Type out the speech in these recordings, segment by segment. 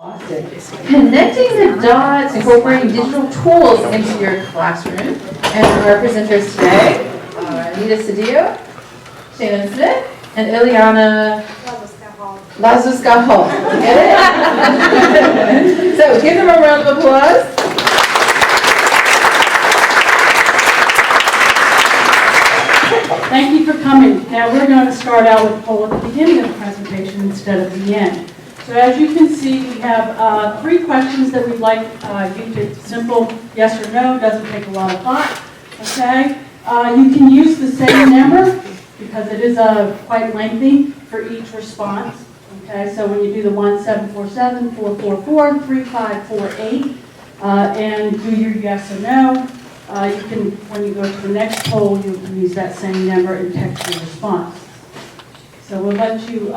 Connecting the dots, incorporating digital tools into your classroom. And our presenters today are Anita Cedillo, Shannon Smith, and Ileana Lazuska-Hall. Get it? So give them a round of applause. Thank you for coming. Now we're going to start out with a poll at the beginning of the presentation instead of the end. So as you can see, we have 3 questions that we'd like you to, simple yes or no, doesn't take a lot of thought, okay? You can use the same number because it is quite lengthy for each response, okay? So when you do the 1747, 444, 3548, and do your yes or no, you can, when you go to the next poll, you can use that same number and text your response. So we'll let you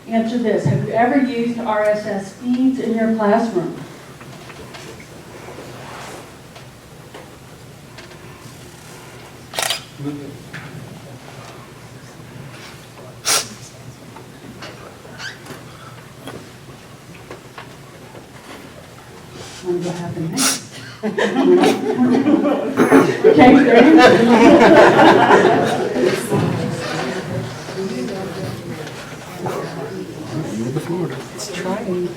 answer this. Have you ever used RSS feeds in your classroom? I wonder what happened next. Okay, great. It's trying.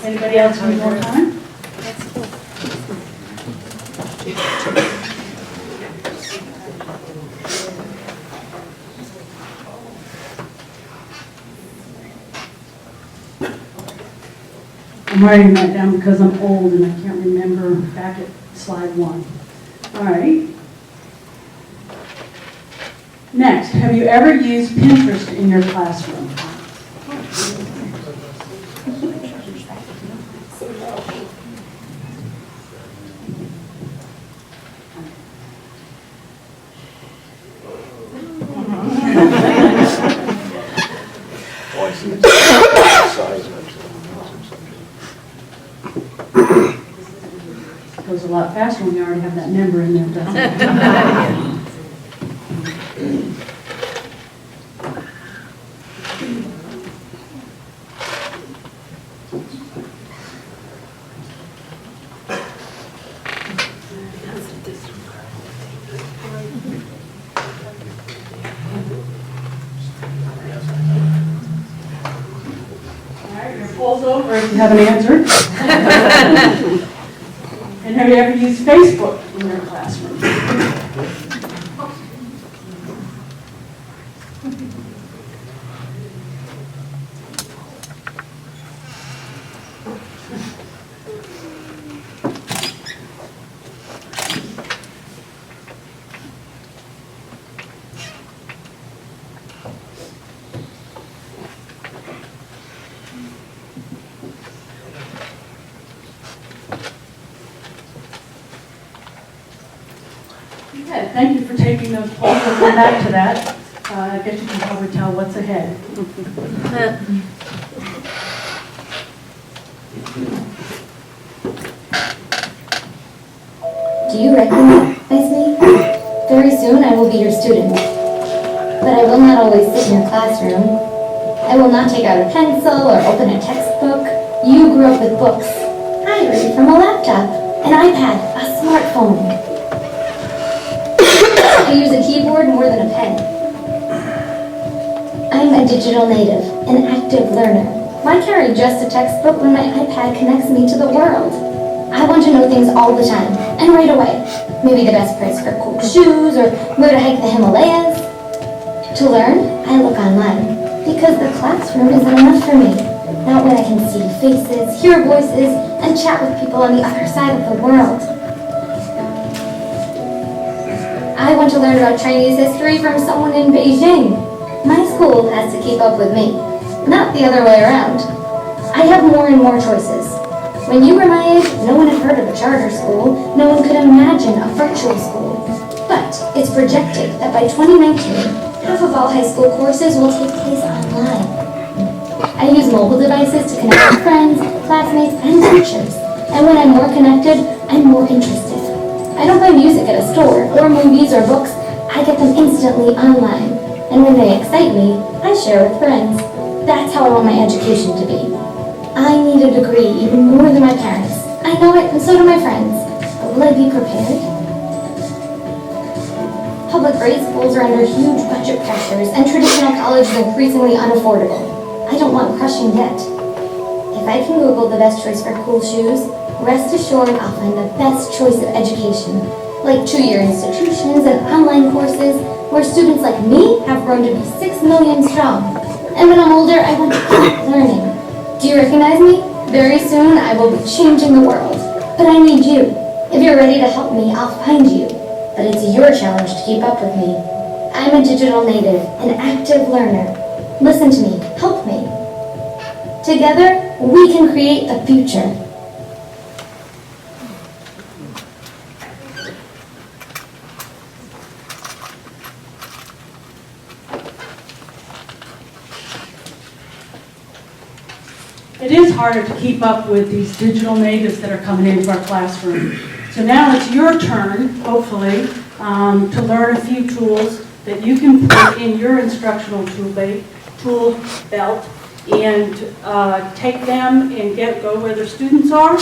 Anybody else need more time? I'm writing that down because I'm old and I can't remember back at slide 1. All right. Next, have you ever used Pinterest in your classroom? It goes a lot faster when you already have that number in there, doesn't it? All right, your poll's over if you haven't answered. And have you ever used Facebook in your classroom? Okay, thank you for taking those polls. We'll come back to that. I guess you can probably tell what's ahead. Do you recognize me? Very soon I will be your student. But I will not always sit in your classroom. I will not take out a pencil or open a textbook. You grew up with books. I read from a laptop, an iPad, a smartphone. I use a keyboard more than a pen. I'm a digital native, an active learner. Why carry just a textbook when my iPad connects me to the world? I want to know things all the time, and right away. Maybe the best price for cool shoes, or where to hike the Himalayas. To learn, I look online, because the classroom isn't enough for me. Not when I can see faces, hear voices, and chat with people on the other side of the world. I want to learn about Chinese history from someone in Beijing. My school has to keep up with me, not the other way around. I have more and more choices. When you were my age, no one had heard of a charter school. No one could imagine a virtual school. But it's projected that by 2019, half of all high school courses will take place online. I use mobile devices to connect with friends, classmates, and teachers. And when I'm more connected, I'm more interested. I don't buy music at a store, or movies or books. I get them instantly online. And when they excite me, I share with friends. That's how I want my education to be. I need a degree even more than my parents. I know it, and so do my friends. But will I be prepared? Public grade schools are under huge budget pressures, and traditional college is increasingly unaffordable. I don't want crushing debt. If I can Google the best choice for cool shoes, rest assured I'll find the best choice of education, like 2-year institutions and online courses where students like me have grown to be 6 million strong. And when I'm older, I want to keep learning. Do you recognize me? Very soon, I will be changing the world. But I need you. If you're ready to help me, I'll find you. But it's your challenge to keep up with me. I'm a digital native, an active learner. Listen to me, help me. Together, we can create the future. It is harder to keep up with these digital natives that are coming into our classroom. So now it's your turn, hopefully, to learn a few tools that you can put in your instructional tool belt and take them and go where the students are,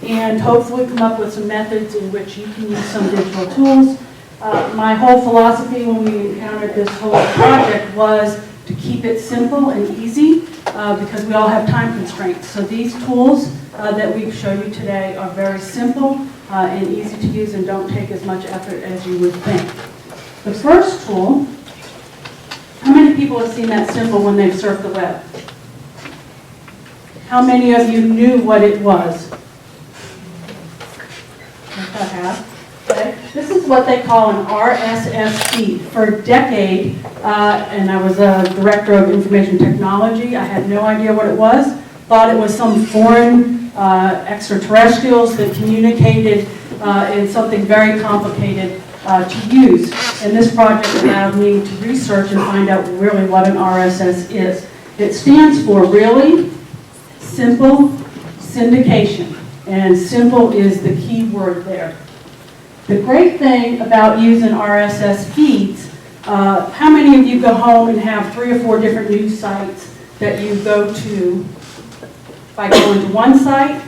and hopefully come up with some methods in which you can use some digital tools. My whole philosophy when we encountered this whole project was to keep it simple and easy because we all have time constraints. So these tools that we show you today are very simple and easy to use and don't take as much effort as you would think. The first tool, how many people have seen that symbol when they've surfed the web? How many of you knew what it was? About half. Okay. This is what they call an RSS feed. For a decade, and I was a director of information technology, I had no idea what it was. Thought it was some foreign extraterrestrials that communicated in something very complicated to use. And this project allowed me to research and find out really what an RSS is. It stands for Really Simple Syndication, and simple is the key word there. The great thing about using RSS feeds, how many of you go home and have 3 or 4 different news sites that you go to by going to one site,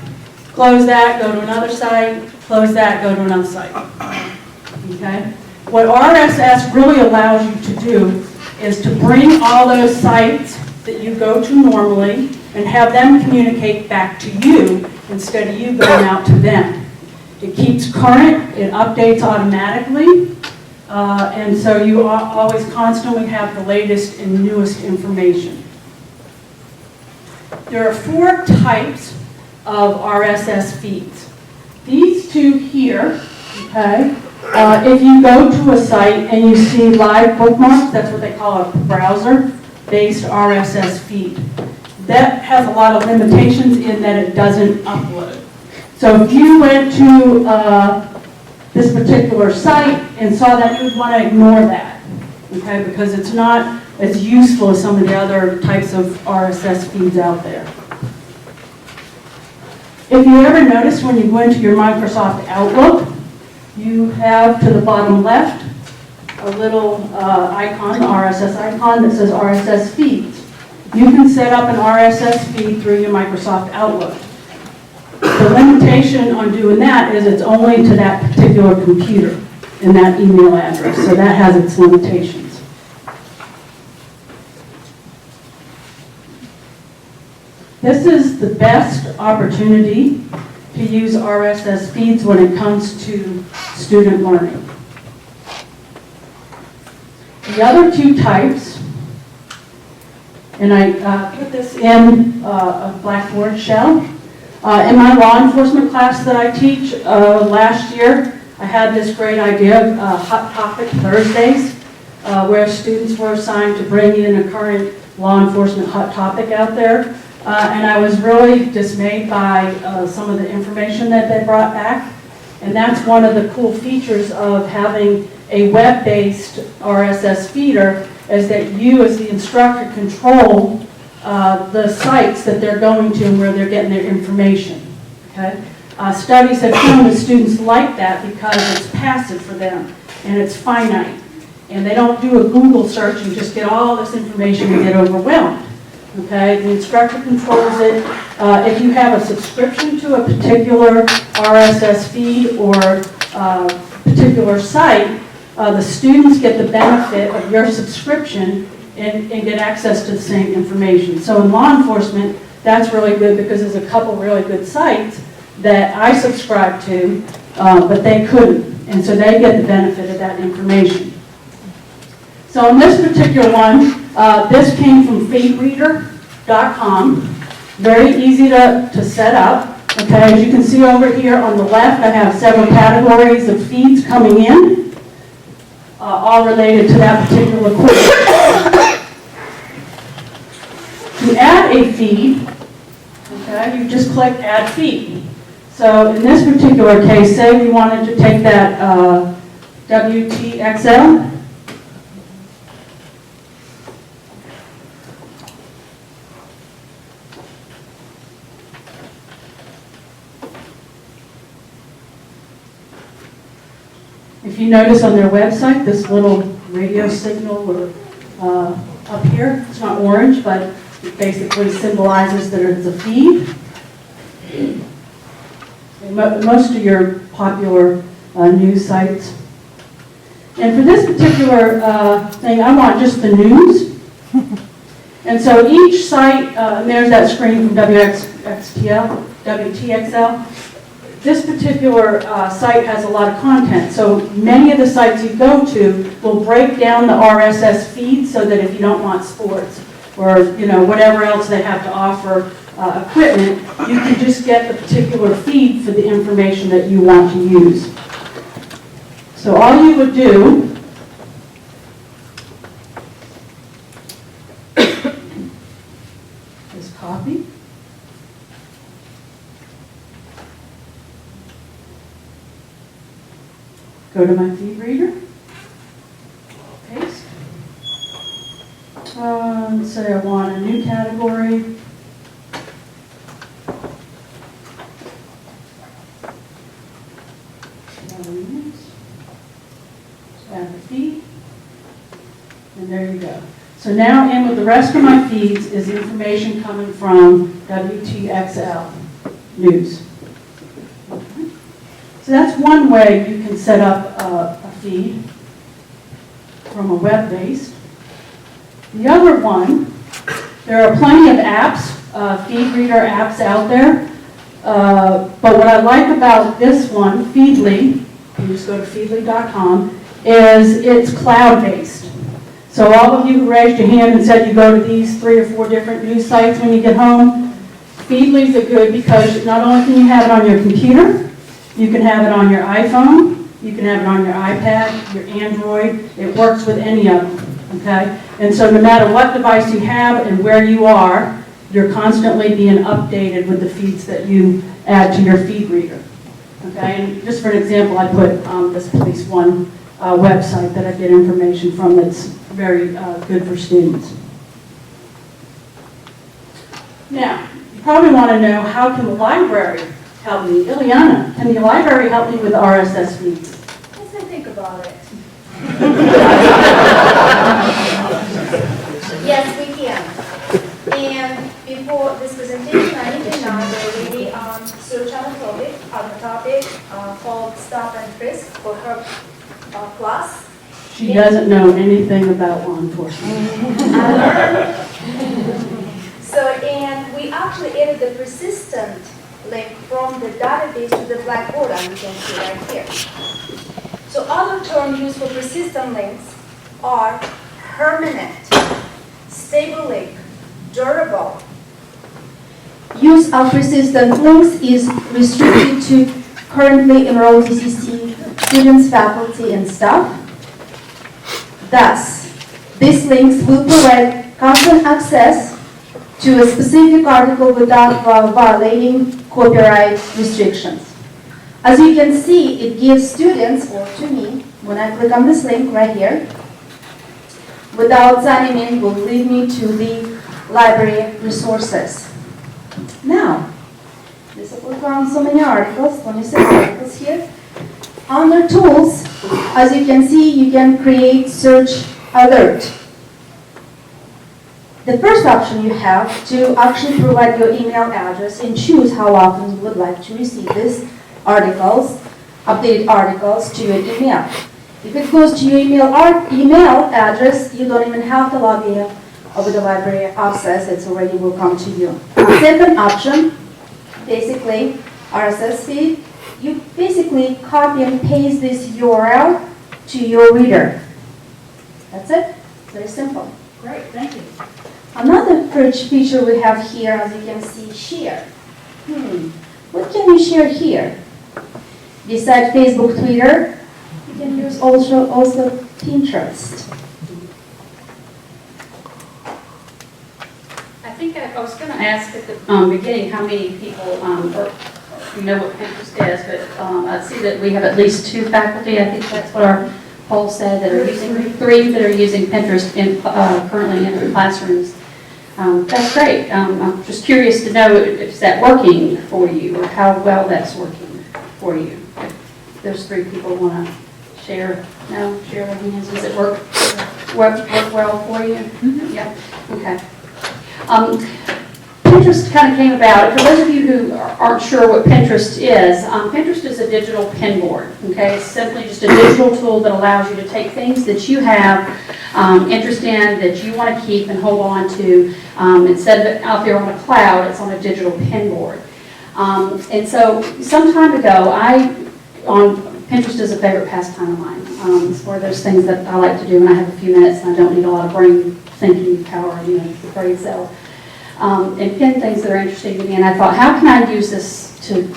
close that, go to another site, close that, go to another site? Okay? What RSS really allows you to do is to bring all those sites that you go to normally and have them communicate back to you instead of you going out to them. It keeps current, it updates automatically, and so you always constantly have the latest and newest information. There are 4 types of RSS feeds. These 2 here, okay, if you go to a site and you see live bookmarks, that's what they call a browser-based RSS feed. That has a lot of limitations in that it doesn't upload. So if you went to this particular site and saw that, you would want to ignore that, okay, because it's not as useful as some of the other types of RSS feeds out there. If you ever notice when you go into your Microsoft Outlook, you have to the bottom left a little icon, RSS icon that says RSS feeds. You can set up an RSS feed through your Microsoft Outlook. The limitation on doing that is it's only to that particular computer and that email address, so that has its limitations. This is the best opportunity to use RSS feeds when it comes to student learning. The other 2 types, and I put this in a Blackboard shell. In my law enforcement class that I teach last year, I had this great idea of Hot Topic Thursdays, where students were assigned to bring in a current law enforcement hot topic out there. And I was really dismayed by some of the information that they brought back. And that's one of the cool features of having a web-based RSS feeder, is that you as the instructor control the sites that they're going to and where they're getting their information. Okay? Studies have shown that students like that because it's passive for them and it's finite. And they don't do a Google search and just get all this information and get overwhelmed. Okay, the instructor controls it. If you have a subscription to a particular RSS feed or particular site, the students get the benefit of your subscription and get access to the same information. So in law enforcement, that's really good because there's a couple really good sites that I subscribe to, but they couldn't. And so they get the benefit of that information. So in this particular one, this came from feedreader.com. Very easy to set up. Okay, as you can see over here on the left, I have several categories of feeds coming in, all related to that particular course. To add a feed, okay, you just click Add Feed. So in this particular case, say we wanted to take that WTXL. If you notice on their website, this little radio signal or up here, it's not orange, but it basically symbolizes that it's a feed. And most of your popular news sites. And for this particular thing, I want just the news. And so each site, and there's that screen from WTXL. This particular site has a lot of content, so many of the sites you go to will break down the RSS feed so that if you don't want sports or whatever else they have to offer equipment, you can just get the particular feed for the information that you want to use. So all you would do is copy. Go to my feed reader, paste. Let's say I want a new category. Add the feed, and there you go. So now in with the rest of my feeds is information coming from WTXL News. So that's one way you can set up a feed from a web-based. The other one, there are plenty of apps, feed reader apps out there. But what I like about this one, Feedly, you just go to feedly.com, is it's cloud-based. So all of you who raised your hand and said you go to these 3 or 4 different news sites when you get home, Feedly's are good because not only can you have it on your computer, you can have it on your iPhone, you can have it on your iPad, your Android. It works with any of them, okay? And so no matter what device you have and where you are, you're constantly being updated with the feeds that you add to your feed reader, okay? And just for an example, I put this Police One website that I get information from that's very good for students. Now, you probably want to know, how can the library help me? Ileana, can the library help me with RSS feeds? Let's think about it. Yes, we can. And before this presentation, I need to know they already search on a topic called Stop and Frisk for her class. She doesn't know anything about law enforcement. And we actually added the persistent link from the database to the Blackboard, and you can see right here. So other terms used for persistent links are permanent, stable link, durable. Use of persistent links is restricted to currently enrolled DCC students, faculty, and staff. Thus, these links will provide constant access to a specific article without violating copyright restrictions. As you can see, it gives students, or to me, when I click on this link right here, without signing in, will lead me to the library resources. Now, this will found so many articles, 26 articles here. Under tools, as you can see, you can create search alert. The first option you have to actually provide your email address and choose how often you would like to receive these articles, updated articles to your email. If it goes to your email address, you don't even have to log in over the library access, it already will come to you. Second option, basically RSS feed, you basically copy and paste this URL to your reader. That's it, very simple. Great, thank you. Another feature we have here, as you can see, share. What can you share here? Besides Facebook, Twitter, you can use also Pinterest. I think I was going to ask at the beginning how many people know what Pinterest is, but I see that we have at least 2 faculty, I think that's what our poll said, that are using, 3 that are using Pinterest currently in their classrooms. That's great. I'm just curious to know if that working for you or how well that's working for you. If those 3 people want to share, share their hands. Does it work well for you? Mm-hmm. Yeah. Okay. Pinterest kind of came about, for those of you who aren't sure what Pinterest is a digital pin board, okay? It's simply just a digital tool that allows you to take things that you have interest in, that you want to keep and hold on to. Instead of it out there on a cloud, it's on a digital pin board. And so some time ago, Pinterest is a favorite pastime of mine. It's one of those things that I like to do when I have a few minutes and I don't need a lot of brain thinking power, brain cells. And pin things that are interesting to me, and I thought, how can I use this to,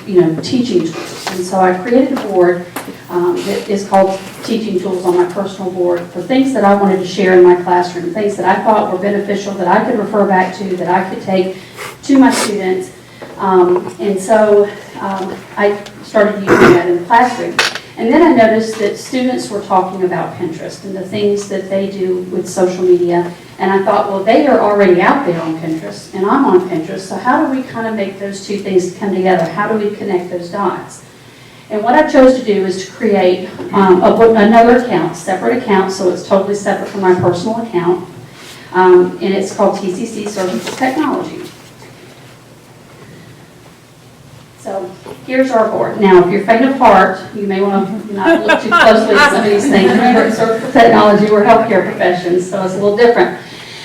teaching tools? And so I created a board that is called Teaching Tools on my personal board for things that I wanted to share in my classroom, things that I thought were beneficial, that I could refer back to, that I could take to my students. And so I started using that in the classroom. And then I noticed that students were talking about Pinterest and the things that they do with social media. And I thought, well, they are already out there on Pinterest, and I'm on Pinterest, so how do we kind of make those 2 things come together? How do we connect those dots? And what I chose to do is to create another account, separate account, so it's totally separate from my personal account. And it's called TCC Surgical Technology. So here's our board. Now, if you're faint of heart, you may want to not look too closely at some of these things. Remember, it's surgical technology, we're healthcare professions, so it's a little different.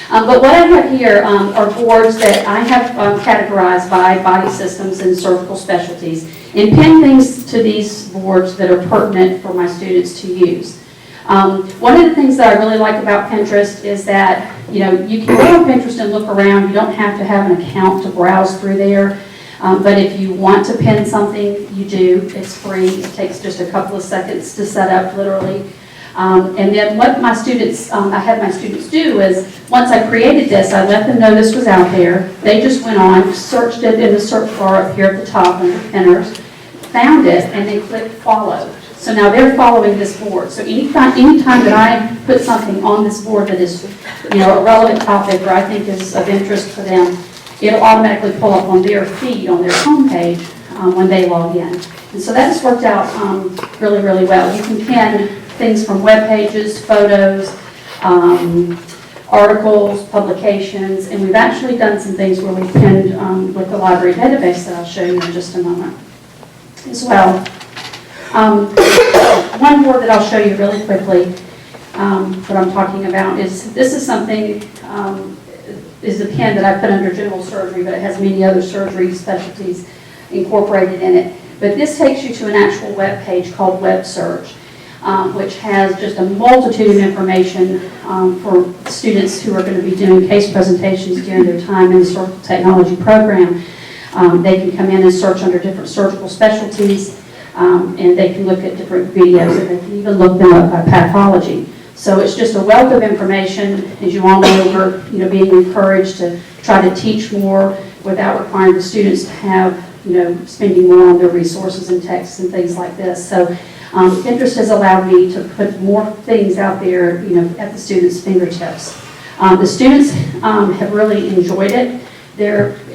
But what I have here are boards that I have categorized by body systems and surgical specialties, and pin things to these boards that are pertinent for my students to use. One of the things that I really like about Pinterest is that, you can go on Pinterest and look around. You don't have to have an account to browse through there. But if you want to pin something, you do. It's free. It takes just a couple of seconds to set up, literally. And then what my students, I had my students do is, once I created this, I let them know this was out there. They just went on, searched it in the search bar up here at the top under pinners, found it, and they clicked follow. So now they're following this board. So anytime that I put something on this board that is, a relevant topic or I think is of interest for them, it'll automatically pull up on their feed, on their homepage, when they log in. And so that has worked out really, really well. You can pin things from web pages, photos, articles, publications, and we've actually done some things where we've pinned with the library database that I'll show you in just a moment as well. One board that I'll show you really quickly, what I'm talking about is, this is something, is a pin that I put under general surgery, but it has many other surgery specialties incorporated in it. But this takes you to an actual web page called Web Search, which has just a multitude of information for students who are going to be doing case presentations during their time in the surgical technology program. They can come in and search under different surgical specialties, and they can look at different videos, and they can even look them up by pathology. So it's just a wealth of information, as you all know, we're being encouraged to try to teach more without requiring the students to have, spending more on their resources and texts and things like this. So Pinterest has allowed me to put more things out there, at the students' fingertips. The students have really enjoyed it.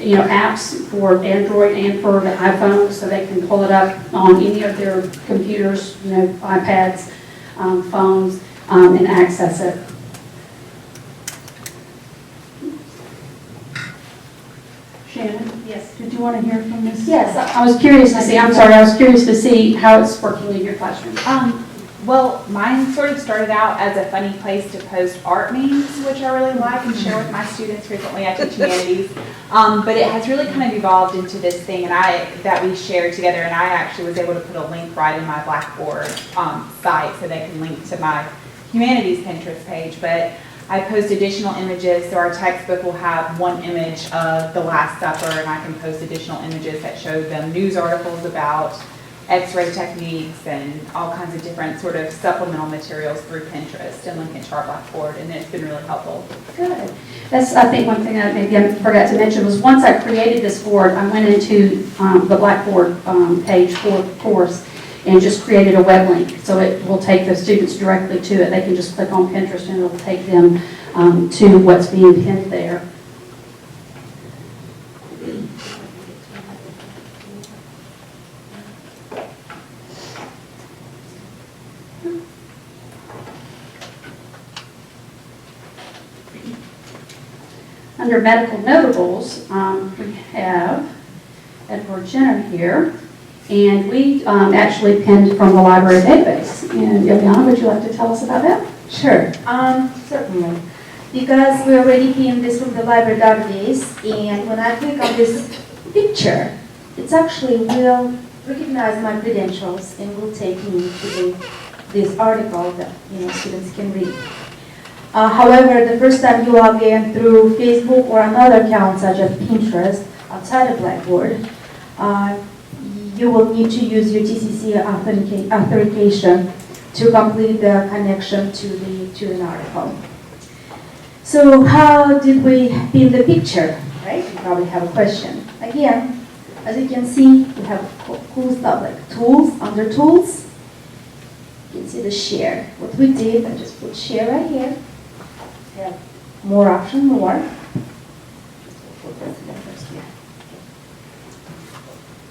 apps for Android and for the iPhone, so they can pull it up on any of their computers, iPads, phones, and access it. Shannon? Yes. Did you want to hear from this? Yes. I was curious to see, I'm sorry, I was curious to see how it's working in your classroom. Well, mine sort of started out as a funny place to post art memes, which I really like and share with my students frequently. I teach humanities. But it has really kind of evolved into this thing that we share together, and I actually was able to put a link right in my Blackboard site so they can link to my humanities Pinterest page. But I post additional images, so our textbook will have one image of the Last Supper, and I can post additional images that show them news articles about X-ray techniques and all kinds of different sort of supplemental materials through Pinterest and link it to our Blackboard, and it's been really helpful. Good. That's, I think, one thing that maybe I forgot to mention was once I created this board, I went into the Blackboard page for the course and just created a web link. So it will take the students directly to it. They can just click on Pinterest and it'll take them to what's being pinned there. Under medical notables, we have Edward Jenner here, and we actually pinned from the library database. And Ileana, would you like to tell us about that? Sure, certainly. Because we already pinned this from the library database, and when I click on this picture, it actually will recognize my credentials and will take me to this article that students can read. However, the first time you log in through Facebook or another account such as Pinterest outside of Blackboard, you will need to use your TCC authentication to complete the connection to an article. So how did we pin the picture, right? You probably have a question. Again, as you can see, we have cool stuff like tools. Under tools, you can see the share. What we did, I just put share right here. Have more option, more.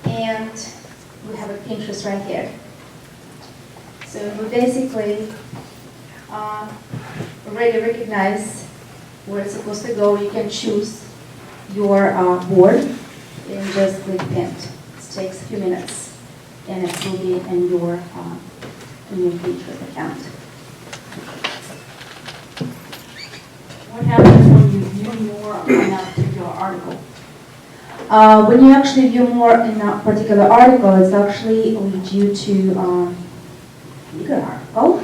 And we have a Pinterest right here. So we basically already recognize where it's supposed to go. You can choose your board and just click pin. It takes a few minutes, and it will be in your Pinterest account. What happens when you view more on that particular article? When you actually view more in that particular article, it's actually lead you to bigger article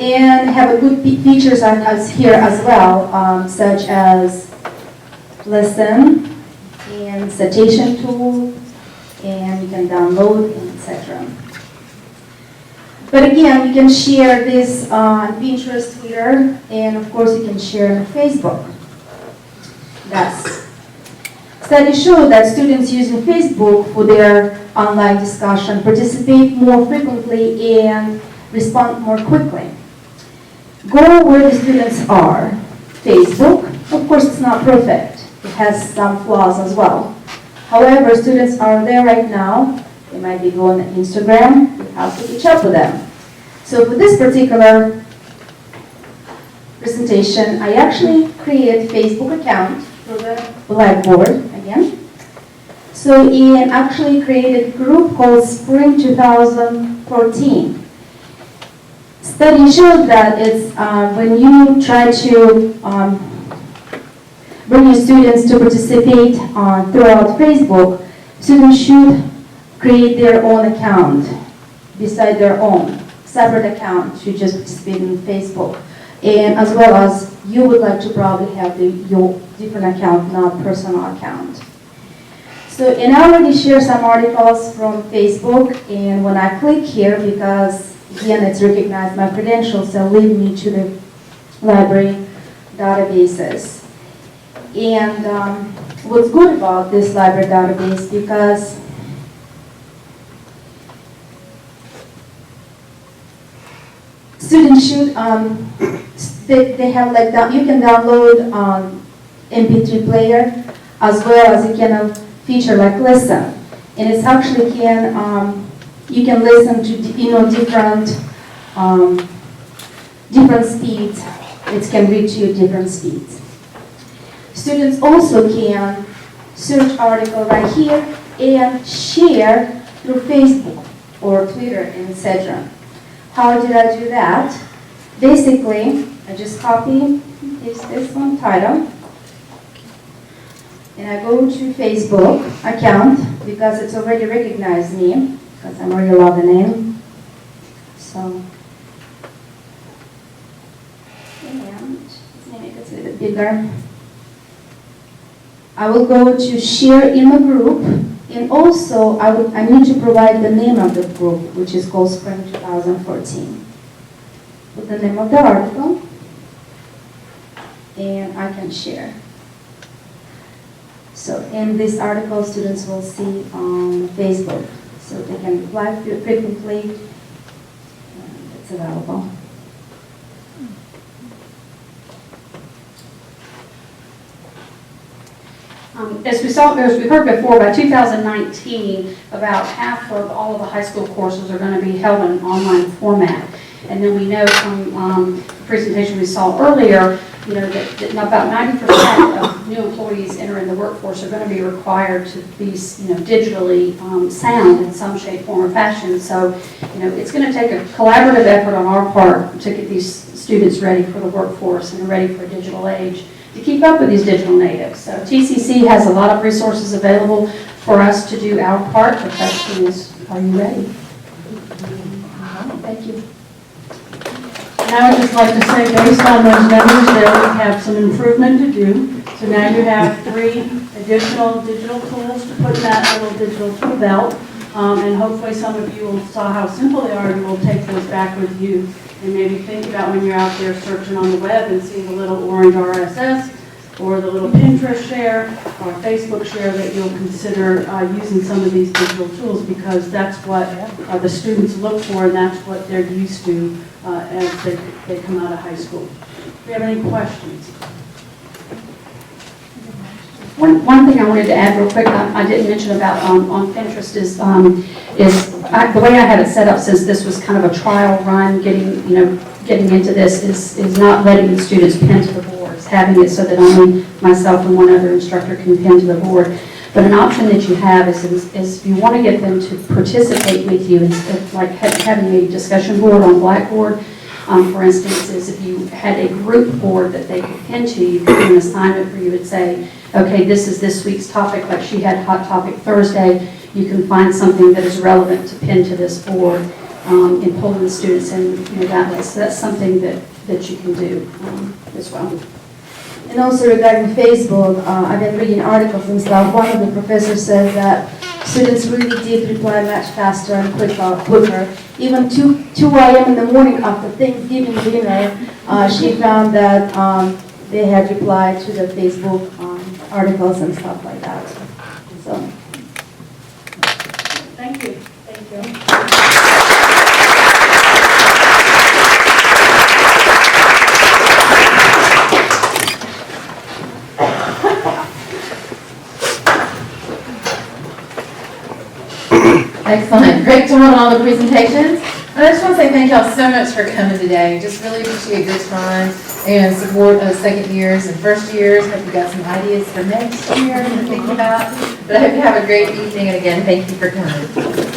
and have a good features as here as well, such as lesson and citation tool, and you can download, etc. But again, you can share this on Pinterest, Twitter, and of course you can share on Facebook. Thus, studies show that students using Facebook for their online discussion participate more frequently and respond more quickly. Go where the students are. Facebook, of course, it's not perfect. It has some flaws as well. However, students are there right now. They might be going to Instagram. You have to catch up with them. So for this particular presentation, I actually created a Facebook account for the Blackboard again. So Ian actually created a group called Spring 2014. Study showed that it's when you try to bring your students to participate throughout Facebook, students should create their own account beside their own separate account to just participate in Facebook. And as well as you would like to probably have your different account, not personal account. So, and I already shared some articles from Facebook, and when I click here, because again it's recognized my credentials, so lead me to the library databases. And what's good about this library database, because students should, they have like that, you can download Pt.3 player as well as you can feature like listen. And it's actually you can listen to different speeds. It can reach you different speeds. Students also can search article right here and share through Facebook or Twitter, etc. How did I do that? Basically, I just copy this one title, and I go to Facebook account because it's already recognized me because I'm already logged in. So, and let me make it a little bit bigger. I will go to share in the group, and also I need to provide the name of the group, which is called Spring 2014. Put the name of the article, and I can share. So in this article, students will see on Facebook, so they can reply frequently, and it's available. As we heard before, by 2019, about half of all of the high school courses are going to be held in an online format. And then we know from the presentation we saw earlier, that about 90% of new employees entering the workforce are going to be required to be, digitally sound in some shape, form, or fashion. So, it's going to take a collaborative effort on our part to get these students ready for the workforce and ready for a digital age, to keep up with these digital natives. So TCC has a lot of resources available for us to do our part. The question is, are you ready? Thank you. And I would just like to say, based on those numbers, there we have some improvement to do. So now you have 3 additional digital tools to put in that little digital tool belt. And hopefully some of you saw how simple they are, and will take those back with you. And maybe think about when you're out there searching on the web and see the little orange RSS or the little Pinterest share or Facebook share, that you'll consider using some of these digital tools, because that's what the students look for, and that's what they're used to as they come out of high school. Do you have any questions? One thing I wanted to add real quick, I didn't mention about on Pinterest is the way I had it set up, since this was kind of a trial run, getting into this, is not letting the students pin to the boards, having it so that only myself and one other instructor can pin to the board. But an option that you have is if you want to get them to participate with you, instead of like having a discussion board on Blackboard, for instance, is if you had a group board that they could pin to, you could do an assignment where you would say, okay, this is this week's topic, like she had Hot Topic Thursday. You can find something that is relevant to pin to this board and pull in the students in that way. So that's something that you can do as well. And also regarding Facebook, I've been reading articles and stuff. One of the professors said that students really did reply much faster and quicker. Even 2 a.m. in the morning after Thanksgiving dinner, she found that they had replied to the Facebook articles and stuff like that. So, Thank you. Thank you. Excellent. Great job on all the presentations. And I just want to say thank y'all so much for coming today. Just really appreciate your time and support of second years and first years. Hope you got some ideas for next year to think about. But I hope you have a great evening, and again, thank you for coming.